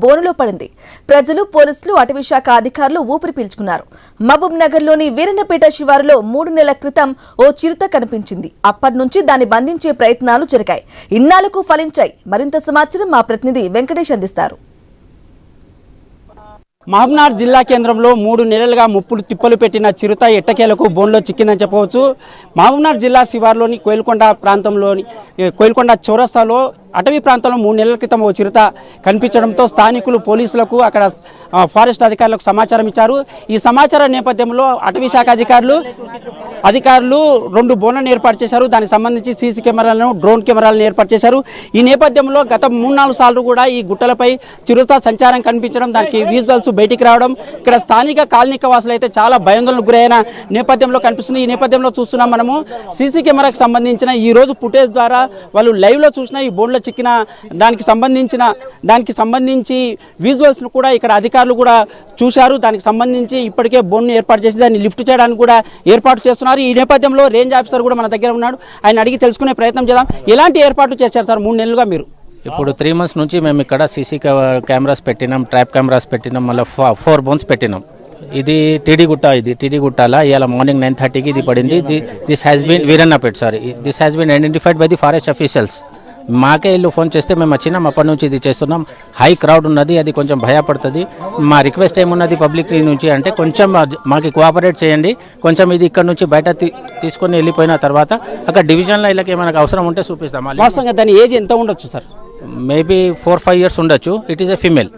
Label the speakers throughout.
Speaker 1: బోనులో పడింది. ప్రజలు, పోలీసులు, అటవీ శాఖ అధికారులు ఊపిరి పీల్చుకున్నారు. మహబూబ్ నగర్ లోని వీరన్నపేట శివారులో 3 నెలల క్రితం ఓ చిరుత కనిపించింది. అప్పటి నుంచి దాన్ని బంధించే ప్రయత్నాలు జరిగాయి. ఇన్నాళ్లకు ఫలించాయి. మరింత సమాచారం మా ప్రతినిధి వెంకటేష్ అందిస్తారు.
Speaker 2: మహబూబ్నగర్ జిల్లా కేంద్రంలో 3 నెలలుగా ముప్పులు తిప్పలు పెట్టిన చిరుత ఎట్టకేలకు బోన్లో చిక్కిందని చెప్పవచ్చు. మహబూబ్నగర్ జిల్లా శివార్లోని కోయిల్కొండ చౌరస్తాలో అటవీ ప్రాంతంలో 3 నెలల క్రితం ఓ చిరుత కనిపించడంతో స్థానికులు పోలీసులకు, అక్కడ ఫారెస్ట్ అధికారులకు సమాచారం ఇచ్చారు. ఈ సమాచారం నేపథ్యంలో అటవీ శాఖ అధికారులు 2 బోన్లను ఏర్పాటు చేశారు. దానికి సంబంధించి సీసీ కెమెరాలను, డ్రోన్ కెమెరాలను ఏర్పాటు చేశారు. ఈ నేపథ్యంలో గత 3-4 సార్లు కూడా ఈ గుట్టలపై చిరుత సంచారం కనిపించడం, దానికి విజువల్స్ బయటికి రావడం, ఇక్కడ స్థానిక కాలనీక వాసులు అయితే చాలా భయాందోళనకు గురైన నేపథ్యంలో కనిపిస్తుంది. ఈ నేపథ్యంలో చూస్తున్నాం మనము సీసీ కెమెరాకు సంబంధించిన ఈ రోజు ఫుటేజ్ ద్వారా వాళ్ళు లైవ్ లో చూసిన ఈ బోన్లో చిక్కిన దానికి సంబంధించి విజువల్స్ కూడా ఇక్కడ అధికారులు కూడా చూశారు. దానికి సంబంధించి ఇప్పటికే బోన్ ఏర్పాటు చేసి దాన్ని లిఫ్ట్ చేయడానికి కూడా ఏర్పాటు చేస్తున్నారు. ఈ నేపథ్యంలో రేంజ్ ఆఫీసర్ కూడా మన దగ్గర ఉన్నాడు. ఆయన అడిగి తెలుసుకునే ప్రయత్నం చేద్దాం. ఎలాంటి ఏర్పాట్లు చేశారు సార్ 3 నెలలుగా మీరు?
Speaker 3: ఇప్పుడు 3 months నుంచి మేము ఇక్కడ సీసీ కెమెరాస్ పెట్టినాం, ట్రాప్ కెమెరాస్ పెట్టినాం, మళ్ళీ 4 బోన్స్ పెట్టినాం. ఇది టీడీ గుట్టాల ఇవాళ మార్నింగ్ 9:30కి ఇది పడింది. This has been Veerannapet this has been identified by the forest officials. మాకే ఇల్లు ఫోన్ చేస్తే మేము వచ్చినాం, అప్పటి నుంచి ఇది చేస్తున్నాం. హై క్రౌడ్ ఉన్నది, అది కొంచెం భయపడుతుంది. మా రిక్వెస్ట్ ఏమున్నది పబ్లిక్ నుంచి అంటే కొంచెం మాకు కోఆపరేట్ చేయండి. కొంచెం ఇది ఇక్కడ నుంచి బయట తీసుకొని వెళ్ళిపోయిన తర్వాత అక్కడ డివిజన్లో వీళ్ళకి మనకు అవసరం ఉంటే చూపిస్తాం.
Speaker 2: వాస్తవంగా దాని ఏజ్ ఎంత ఉండొచ్చు సార్?
Speaker 3: మేబీ 4-5 years ఉండొచ్చు. It is a female.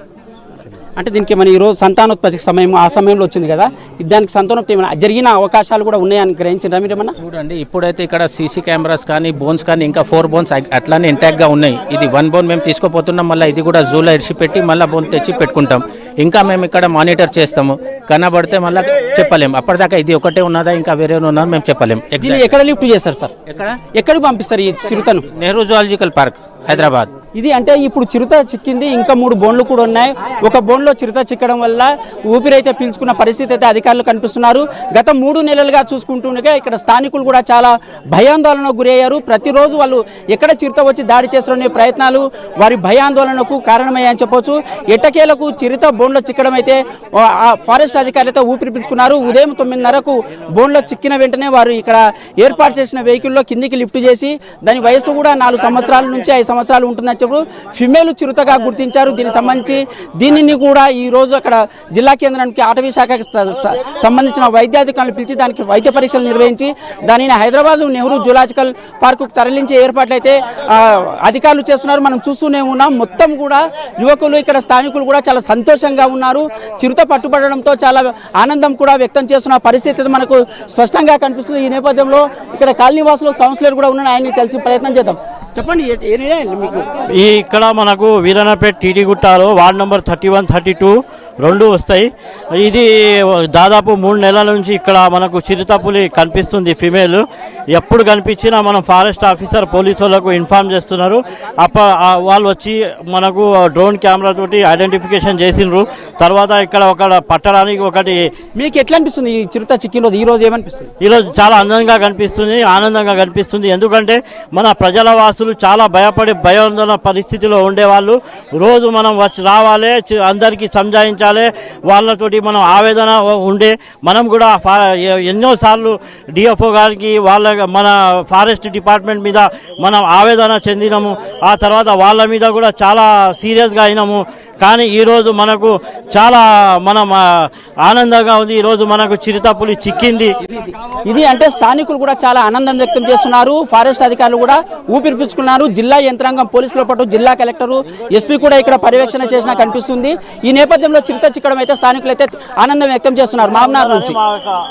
Speaker 2: అంటే దీనికి మన ఈరోజు సంతానోత్పత్తి సమయం ఆ సమయంలో వచ్చింది కదా, దానికి సంతానోత్పత్తి జరిగిన అవకాశాలు కూడా ఉన్నాయని గ్రహించారా మీరు ఏమన్నా?
Speaker 3: చూడండి, ఇప్పుడైతే ఇక్కడ సీసీ కెమెరాస్ కానీ బోన్స్ కానీ ఇంకా 4 బోన్స్ అట్లానే ఇంటాక్ట్గా ఉన్నాయి. ఇది 1 బోన్ మేము తీసుకోపోతున్నాం, మళ్ళీ ఇది కూడా జూలో ఇడిచిపెట్టి మళ్ళీ బోన్ తెచ్చి పెట్టుకుంటాం. ఇంకా మేము ఇక్కడ మానిటర్ చేస్తాము. కనబడితే మళ్ళీ చెప్పలేం. అప్పటిదాకా ఇది ఒకటే ఉన్నదా ఇంకా వేరే ఉన్నదా మేము చెప్పలేం.
Speaker 2: ఎక్కడ లిఫ్ట్ చేస్తారు సార్? ఎక్కడికి పంపిస్తారు ఈ చిరుతను?
Speaker 3: Nehru zoological park, Hyderabad.
Speaker 2: ఇది అంటే ఇప్పుడు చిరుత చిక్కింది, ఇంకా 3 బోన్లు కూడా ఉన్నాయి. ఒక బోన్లో చిరుత చిక్కడం వల్ల ఊపిరైతే పీల్చుకున్న పరిస్థితి అయితే అధికారులు కనిపిస్తున్నారు. గత 3 నెలలుగా చూసుకుంటుండగా ఇక్కడ స్థానికులు కూడా చాలా భయాందోళనకు గురయ్యారు. ప్రతిరోజు వాళ్ళు ఎక్కడ చిరుత వచ్చి దాడి చేస్తున్న ప్రయత్నాలు వారి భయాందోళనకు కారణమయ్యాయని చెప్పొచ్చు. ఎట్టకేలకు చిరుత బోన్లో చిక్కడం అయితే ఫారెస్ట్ అధికారులు అయితే ఊపిరి పీల్చుకున్నారు. ఉదయం 9:30కు బోన్లో చిక్కిన వెంటనే వారు ఇక్కడ ఏర్పాటు చేసిన వెహికల్లో కిందికి లిఫ్ట్ చేసి, దాని వయసు కూడా 4 సంవత్సరాల నుంచి 5 సంవత్సరాలు ఉంటుందని ఫిమేల్ చిరుతగా గుర్తించారు. దీనికి సంబంధించి దీనిని కూడా ఈ రోజు అక్కడ జిల్లా కేంద్రానికి అటవీ శాఖకు సంబంధించిన వైద్యాధికారులు పిలిచి దానికి వైద్య పరీక్షలు నిర్వహించి దానిని హైదరాబాద్ నెహ్రూ జులాజికల్ పార్కు తరలించే ఏర్పాట్లు అయితే అధికారులు చేస్తున్నారు. మనం చూస్తూనే ఉన్నాం. మొత్తం కూడా యువకులు, ఇక్కడ స్థానికులు కూడా చాలా సంతోషంగా ఉన్నారు. చిరుత పట్టుబడడంతో చాలా ఆనందం కూడా వ్యక్తం చేస్తున్న పరిస్థితి మనకు స్పష్టంగా కనిపిస్తుంది. ఈ నేపథ్యంలో ఇక్కడ కాలనీవాసులు, కౌన్సిలర్ కూడా ఉన్నారు. ఆయన్ని తెలిసి ప్రయత్నం చేద్దాం. చెప్పండి, మీకు
Speaker 4: ఇక్కడ మనకు వీరన్నపేట టీడీ గుట్టాలో వార్డ్ నెంబర్ 31, 32 2 వస్తాయి. ఇది దాదాపు 3 నెలల నుంచి ఇక్కడ మనకు చిరుతపులి కనిపిస్తుంది ఫిమేల్. ఎప్పుడు కనిపించినా మనం ఫారెస్ట్ ఆఫీసర్ పోలీసు వాళ్ళకు ఇన్ఫార్మ్ చేస్తున్నారు. వాళ్ళు వచ్చి మనకు డ్రోన్ కెమెరా తోటి ఐడెంటిఫికేషన్ చేసినారు. తర్వాత ఇక్కడ పట్టడానికి ఒకటి.
Speaker 2: మీకు ఎట్లా అనిపిస్తుంది ఈ చిరుత చిక్కిన రోజు? ఈ రోజు ఏమనిపిస్తుంది?
Speaker 4: ఈరోజు చాలా అందంగా కనిపిస్తుంది, ఆనందంగా కనిపిస్తుంది. ఎందుకంటే మన ప్రజల వాసులు చాలా భయాందోళన పరిస్థితిలో ఉండేవాళ్ళు. రోజు మనం రావాలి, అందరికీ సంజాయించాలి, వాళ్ళతోటి మనం ఆవేదన ఉండే మనం కూడా ఎన్నోసార్లు డిఎఫ్ఓ గారికి మన ఫారెస్ట్ డిపార్ట్మెంట్ మీద మనం ఆవేదన చెందినాము. ఆ తర్వాత వాళ్ళ మీద కూడా చాలా సీరియస్గా అయినాము. కానీ ఈరోజు మనకు చాలా ఆనందంగా ఉంది. ఈరోజు మనకు చిరుతపులి చిక్కింది.
Speaker 2: ఇది అంటే స్థానికులు కూడా చాలా ఆనందం వ్యక్తం చేస్తున్నారు. ఫారెస్ట్ అధికారులు కూడా ఊపిరి పీల్చుకున్నారు. జిల్లా యంత్రాంగం, పోలీసులతో పాటు జిల్లా కలెక్టరు, ఎస్పీ కూడా ఇక్కడ పర్యవేక్షణ చేసినా కనిపిస్తుంది. ఈ నేపథ్యంలో చిరుత చిక్కడం అయితే స్థానికులు అయితే ఆనందం వ్యక్తం చేస్తున్నారు. మహబూబ్నగర్ నుంచి